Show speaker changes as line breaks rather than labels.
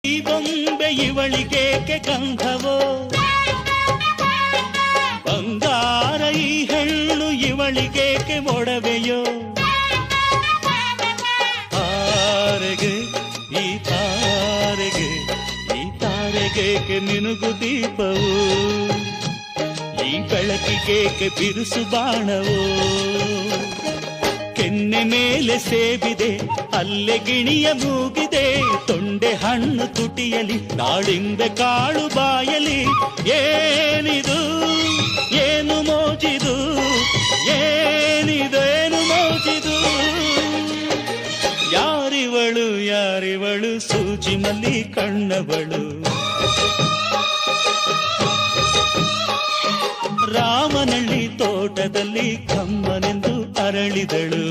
ಈ ಬೊಂಬೆ ಇವಳಿಗೇಕೆ ಗಂಧವೋ, ಬಂಗಾರ ಈ ಹೆಣ್ಣು ಇವಳಿಗೇಕೆ ಒಡವೆಯೋ. ತಾರೆಗೆ ಈ ತಾರೆಗೆ ಈ ತಾರೆಗೇಕೆ ಮಿನುಗು ದೀಪವು, ಈ ಬೆಳಕಿಗೇಕೆ ಬಿರುಸು ಬಾಣವೋ. ಕೆನ್ನೆ ಮೇಲೆ ಸೇಬಿದೆ ಅಲ್ಲೆ ಗಿಣಿಯ ಮೂಗಿದೆ, ತೊಂಡೆ ಹಣ್ಣು ತುಟಿಯಲಿ ದಾಳಿಂಬೆ ಕಾಳು ಬಾಯಲಿ. ಏನಿದು ಏನು ಮೋಜಿದು, ಏನಿದೇನು ಮೋಜಿದು. ಯಾರಿವಳು ಯಾರಿವಳು ಸೂಜಿ ಮಲ್ಲಿ ಕಣ್ಣವಳು. ರಾಮನಳ್ಳಿ ತೋಟದಲ್ಲಿ ಕಮ್ಮನೆಂದು ಅರಳಿದಳು.